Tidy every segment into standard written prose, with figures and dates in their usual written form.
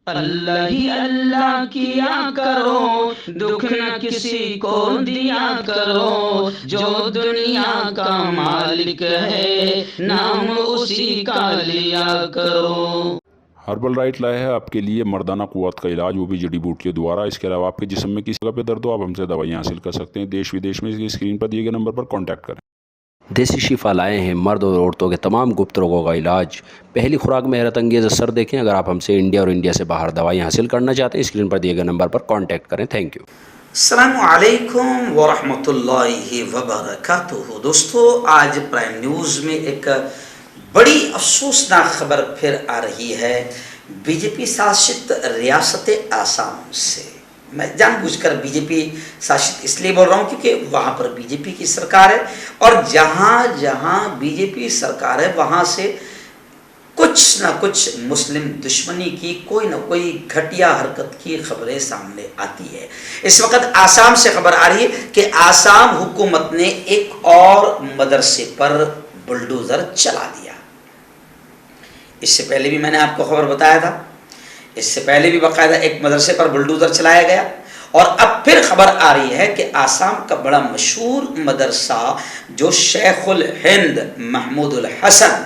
اللہ ہی اللہ کیا کرو، دکھ نہ کسی کو دیا کرو، جو دنیا کا مالک ہے نام اسی کا لیا کرو۔ ہربل رائٹ لائے ہے آپ کے لیے مردانہ قوت کا علاج، وہ بھی جڑی بوٹیوں دوارا۔ اس کے علاوہ آپ کے جسم میں کسی جگہ پہ درد ہو، آپ ہم سے دوائیاں حاصل کر سکتے ہیں دیش ودیش میں۔ اسکرین پر دیے گئے نمبر پر کانٹیکٹ کریں۔ دیسی شفا لائے ہیں مرد اور عورتوں کے تمام گپت روگوں کا علاج۔ پہلی خوراک میں حیرت انگیز اثر دیکھیں۔ اگر آپ ہم سے انڈیا اور انڈیا سے باہر دوائیاں حاصل کرنا چاہتے ہیں، اسکرین پر دیے گئے نمبر پر کانٹیکٹ کریں۔ Thank you. السلام علیکم ورحمۃ اللہ وبرکاتہ۔ دوستو، آج پرائم نیوز میں ایک بڑی افسوسناک خبر پھر آ رہی ہے بی جے پی شاست ریاست آسام سے۔ میں جان بوجھ کر بی جے پی شاست اس لیے بول رہا ہوں کیونکہ وہاں پر بی جے پی کی سرکار ہے، اور جہاں جہاں بی جے پی سرکار ہے وہاں سے کچھ نہ کچھ مسلم دشمنی کی کوئی نہ کوئی گھٹیا حرکت کی خبریں سامنے آتی ہے۔ اس وقت آسام سے خبر آ رہی ہے کہ آسام حکومت نے ایک اور مدرسے پر بلڈوزر چلا دیا۔ اس سے پہلے بھی میں نے آپ کو خبر بتایا تھا، اس سے پہلے بھی باقاعدہ ایک مدرسے پر بلڈوزر چلایا گیا، اور اب پھر خبر آ رہی ہے کہ آسام کا بڑا مشہور مدرسہ جو شیخ الہند محمود الحسن،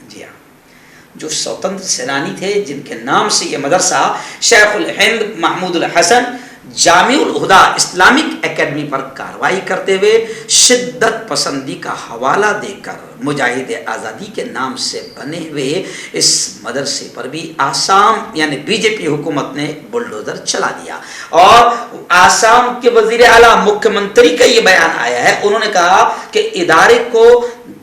جی ہاں، جو سوتنتر سینانی تھے جن کے نام سے یہ مدرسہ شیخ الہند محمود الحسن جامع الہدا اسلامک اکیڈمی پر کارروائی کرتے ہوئے شدت پسندی کا حوالہ دے کر مجاہد آزادی کے نام سے بنے ہوئے اس مدرسے پر بھی آسام یعنی بی جے پی حکومت نے بلڈوزر چلا دیا۔ اور آسام کے وزیر اعلیٰ مکھیہ منتری کا یہ بیان آیا ہے، انہوں نے کہا کہ ادارے کو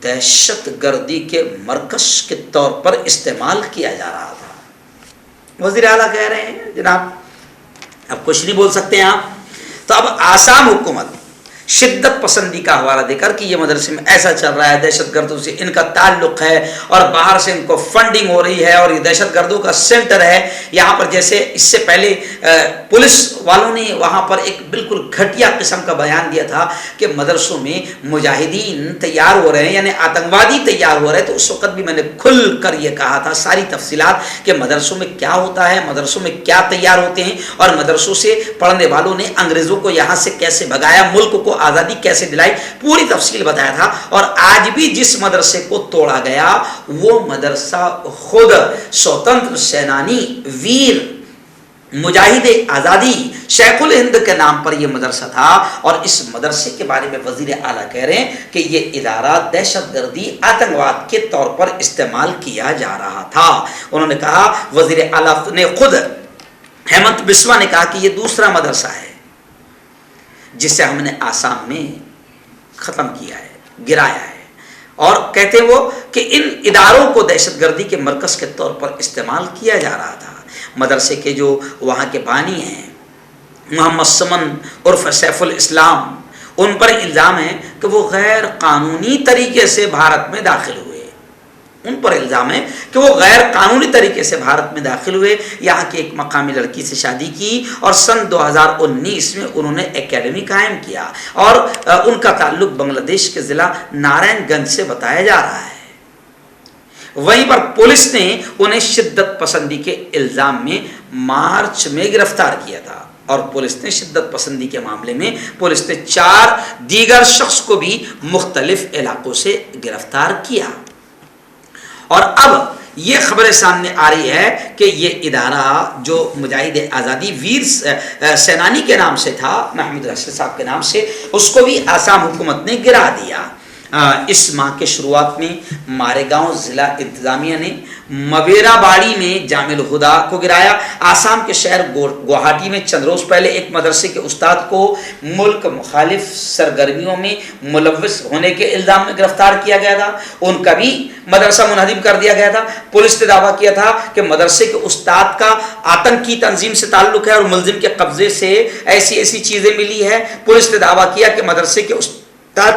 دہشت گردی کے مرکز کے طور پر استعمال کیا جا رہا تھا۔ وزیر اعلیٰ کہہ رہے ہیں جناب اب کچھ نہیں بول سکتے ہیں آپ۔ تو اب آسام حکومت شدت پسندی کا حوالہ دے کر کہ یہ مدرسے میں ایسا چل رہا ہے، دہشت گردوں سے ان کا تعلق ہے اور باہر سے ان کو فنڈنگ ہو رہی ہے اور یہ دہشت گردوں کا سینٹر ہے یہاں پر، جیسے اس سے پہلے پولیس والوں نے وہاں پر ایک بالکل گھٹیا قسم کا بیان دیا تھا کہ مدرسوں میں مجاہدین تیار ہو رہے ہیں یعنی آتنکوادی تیار ہو رہے ہیں۔ تو اس وقت بھی میں نے کھل کر یہ کہا تھا ساری تفصیلات کہ مدرسوں میں کیا ہوتا ہے، مدرسوں میں کیا تیار ہوتے ہیں، اور مدرسوں سے پڑھنے والوں نے انگریزوں کو یہاں سے کیسے بھگایا، ملک کو آزادی کیسے دلائی، پوری تفصیل بتایا تھا۔ اور آج بھی جس مدرسے کو توڑا گیا وہ مدرسہ خود سوتنتر سینانی ویر مجاہد آزادی شیخ الہند کے نام پر یہ مدرسہ تھا، اور اس مدرسے کے بارے میں وزیر اعلیٰ کہہ رہے ہیں کہ یہ ادارہ دہشت گردی آتنکواد کے طور پر استعمال کیا جا رہا تھا۔ انہوں نے کہا، وزیر اعلیٰ نے خود ہیمنت بسوا نے کہا کہ یہ دوسرا مدرسہ ہے جسے ہم نے آسام میں ختم کیا ہے، گرایا ہے، اور کہتے ہیں وہ کہ ان اداروں کو دہشت گردی کے مرکز کے طور پر استعمال کیا جا رہا تھا۔ مدرسے کے جو وہاں کے بانی ہیں محمد سمن عرف سیف الاسلام، ان پر الزام ہے کہ وہ غیر قانونی طریقے سے بھارت میں داخل ہوئے، ان پر الزام ہے کہ وہ غیر قانونی طریقے سے بھارت میں داخل ہوئے، یہاں کی ایک مقامی لڑکی سے شادی کی، اور سن 2019 میں انہوں نے اکیڈمی قائم کیا، اور ان کا تعلق بنگلہ دیش کے ضلع نارائن گنج سے بتایا جا رہا ہے۔ وہیں پر پولیس نے انہیں شدت پسندی کے الزام میں مارچ میں گرفتار کیا تھا، اور پولیس نے شدت پسندی کے معاملے میں پولیس نے 4 دیگر شخص کو بھی مختلف علاقوں سے گرفتار کیا۔ اور اب یہ خبریں سامنے آ رہی ہے کہ یہ ادارہ جو مجاہد آزادی ویر سینانی کے نام سے تھا، محمود الحسن صاحب کے نام سے، اس کو بھی آسام حکومت نے گرا دیا۔ اس ماہ کے شروعات میں ماریگاؤں ضلع انتظامیہ نے مویرا باڑی میں جامع الہدا کو گرایا۔ آسام کے شہر گوہاٹی میں چند روز پہلے ایک مدرسے کے استاد کو ملک مخالف سرگرمیوں میں ملوث ہونے کے الزام میں گرفتار کیا گیا تھا، ان کا بھی مدرسہ منہدم کر دیا گیا تھا۔ پولیس نے دعویٰ کیا تھا کہ مدرسے کے استاد کا آتنکی تنظیم سے تعلق ہے اور ملزم کے قبضے سے ایسی چیزیں ملی ہے۔ پولیس نے دعویٰ کیا کہ مدرسے کے استاد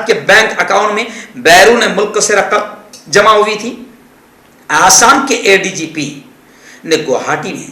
کے بینک اکاؤنٹ میں بیرون ملک سے رقم جمع ہوئی تھی۔ آسام کے اے ڈی جی پی نے گوہاٹی میں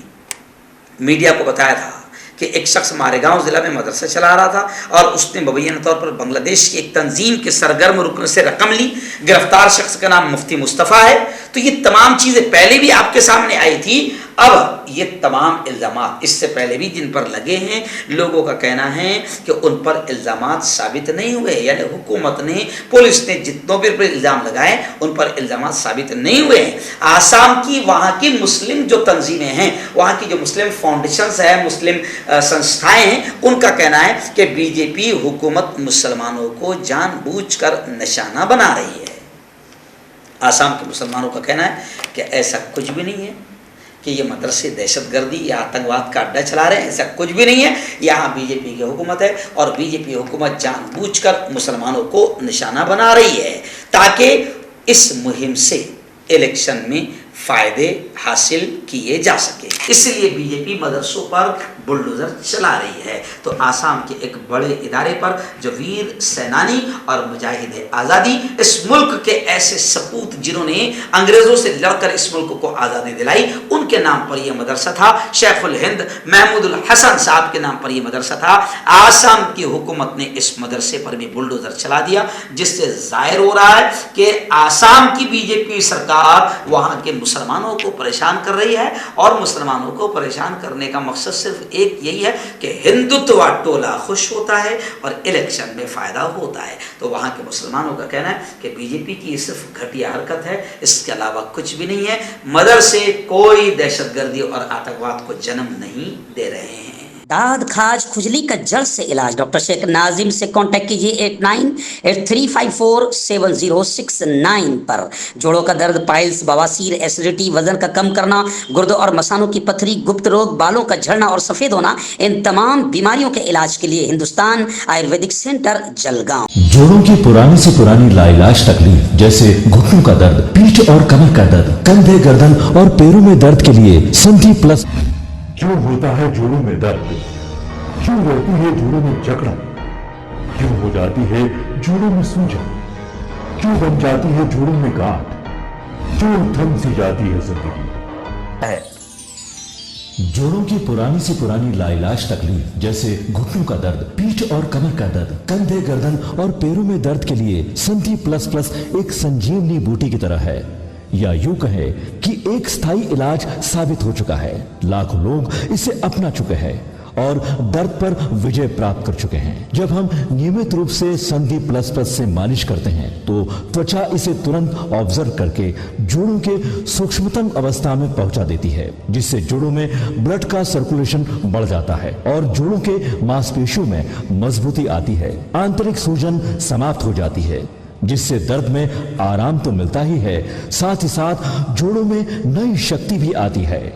میڈیا کو بتایا تھا کہ ایک شخص ماریگاؤں ضلع میں مدرسہ چلا رہا تھا اور اس نے مبینہ طور پر بنگلہ دیش کی ایک تنظیم کے سرگرم رکن سے رقم لی۔ گرفتار شخص کا نام مفتی مصطفیٰ ہے۔ تو یہ تمام چیزیں پہلے بھی آپ کے سامنے آئی تھی. اب یہ تمام الزامات اس سے پہلے بھی جن پر لگے ہیں, لوگوں کا کہنا ہے کہ ان پر الزامات ثابت نہیں ہوئے, یعنی حکومت نے, پولیس نے جتنوں بھی پر الزام لگائے ان پر الزامات ثابت نہیں ہوئے ہیں. آسام کی وہاں کی مسلم جو تنظیمیں ہیں, وہاں کی جو مسلم فاؤنڈیشنز ہیں, مسلم سنستھائیں ہیں, ان کا کہنا ہے کہ بی جے پی حکومت مسلمانوں کو جان بوجھ کر نشانہ بنا رہی ہے. آسام کے مسلمانوں کا کہنا ہے کہ ایسا کچھ بھی نہیں ہے کہ یہ مدرسے دہشت گردی یا آتنکواد کا اڈا چلا رہے ہیں, ایسا کچھ بھی نہیں ہے. یہاں بی جے پی کی حکومت ہے اور بی جے پی حکومت جان بوجھ کر مسلمانوں کو نشانہ بنا رہی ہے تاکہ اس مہم سے الیکشن میں فائدے حاصل کیے جا سکے. اس لیے بی جے پی مدرسوں پر بلڈوزر چلا رہی ہے. تو آسام کے ایک بڑے ادارے پر جو ویر سینانی اور مجاہد آزادی, اس ملک کے ایسے سپوت جنہوں نے انگریزوں سے لڑ کر اس ملک کو آزادی دلائی, ان کے نام پر یہ مدرسہ تھا. شیخ الہند محمود الحسن صاحب کے نام پر یہ مدرسہ تھا. آسام کی حکومت نے اس مدرسے پر بھی بلڈوزر چلا دیا, جس سے ظاہر ہو رہا ہے کہ آسام کی بی جے پی سرکار وہاں کے مسلمانوں کو پریشان کر رہی ہے, اور مسلمانوں کو پریشان کرنے کا مقصد صرف ایک یہی ہے کہ ہندوتوا ٹولہ خوش ہوتا ہے اور الیکشن میں فائدہ ہوتا ہے. تو وہاں کے مسلمانوں کا کہنا ہے کہ بی جے پی کی یہ صرف گھٹیا حرکت ہے, اس کے علاوہ کچھ بھی نہیں ہے. مدرسے کوئی دہشت گردی اور آتنکواد کو جنم نہیں دے رہے ہیں. داد کھاج کھجلی کا جڑ سے علاج ڈاکٹر شیخ ناظم سے کانٹیکٹ کیجیے 8983547069 پر. جوڑوں کا درد, پائلس, بواسیر, ایسیڈیٹی, وزن کا کم کرنا, گردوں اور مثانوں کی پتھری, گپت روگ, بالوں کا جھڑنا اور سفید ہونا, ان تمام بیماریوں کے علاج کے لیے ہندوستان آیورویدک سینٹر جلگاؤں. جوڑوں کی پرانی سے پرانی لاعلاج تکلیف جیسے گھٹنوں کا درد, پیٹھ اور کمر کا درد, کندھے, گردن اور پیروں میں درد کے لیے سندھی پلس. کیوں ہوتا ہے جوڑوں میں درد؟ کیوں رہتی ہے جوڑوں میں جکڑن؟ کیوں ہو جاتی ہے جوڑوں میں سوجن؟ کیوں بن جاتی ہے جوڑوں میں گاٹھ؟ کیوں تھم سی جاتی ہے زندگی؟ جوڑوں کی پرانی سے پرانی لاعلاج تکلیف جیسے گھٹنوں کا درد, پیٹھ اور کمر کا درد, کندھے, گردن اور پیروں میں درد کے لیے سنتھی پلس پلس ایک سنجیونی بوٹی کی طرح ہے, یا یوں کہے کہ ایک ستھائی علاج ثابت ہو چکا ہے. لاکھوں لوگ اسے اپنا چکے ہیں اور درد پر وجے پراپت کر چکے ہیں. جب ہم نیمت روپ سے سندھی پلس پلس سے مالش کرتے ہیں تو توچا اسے ترنت آبزرو کر کے جوڑوں کے سوکشمتم اوستھا میں پہنچا دیتی ہے, جس سے جوڑوں میں بلڈ کا سرکولیشن بڑھ جاتا ہے اور جوڑوں کے ماس پیشیوں میں مضبوطی آتی ہے. آنترک سوجن سماپت ہو جاتی ہے, جس سے درد میں آرام تو ملتا ہی ہے, ساتھ ہی ساتھ جوڑوں میں نئی شکتی بھی آتی ہے.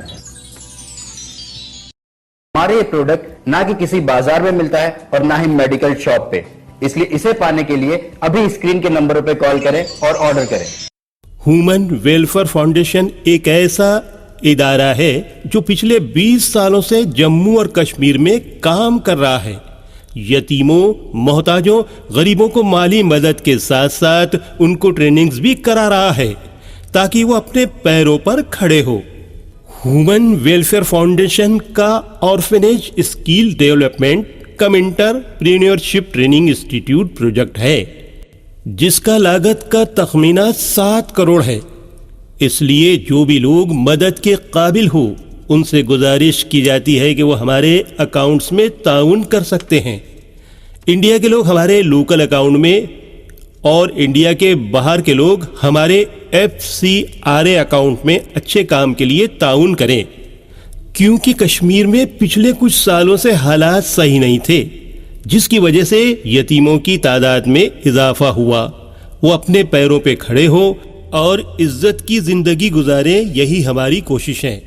ہمارے یہ پروڈکٹ نہ کہ کسی بازار میں ملتا ہے اور نہ ہی میڈیکل شاپ پہ, اس لیے اسے پانے کے لیے ابھی اسکرین کے نمبروں پہ کال کریں اور آرڈر کریں. ہیومن ویلفیئر فاؤنڈیشن ایک ایسا ادارہ ہے جو پچھلے 20 سالوں سے جموں اور کشمیر میں کام کر رہا ہے. یتیموں, محتاجوں, غریبوں کو مالی مدد کے ساتھ ساتھ ان کو ٹریننگز بھی کرا رہا ہے تاکہ وہ اپنے پیروں پر کھڑے ہو. ہیومن ویلفیئر فاؤنڈیشن کا آرفنیج اسکل ڈیولپمنٹ کم انٹرپرینیورشپ ٹریننگ انسٹیٹیوٹ پروجیکٹ ہے, جس کا لاگت کا تخمینہ 7 کروڑ ہے. اس لیے جو بھی لوگ مدد کے قابل ہو ان سے گزارش کی جاتی ہے کہ وہ ہمارے اکاؤنٹس میں تعاون کر سکتے ہیں. انڈیا کے لوگ ہمارے لوکل اکاؤنٹ میں اور انڈیا کے باہر کے لوگ ہمارے FCRA اکاؤنٹ میں اچھے کام کے لیے تعاون کریں, کیونکہ کشمیر میں پچھلے کچھ سالوں سے حالات صحیح نہیں تھے, جس کی وجہ سے یتیموں کی تعداد میں اضافہ ہوا. وہ اپنے پیروں پہ کھڑے ہو اور عزت کی زندگی گزاریں, یہی ہماری کوشش ہے.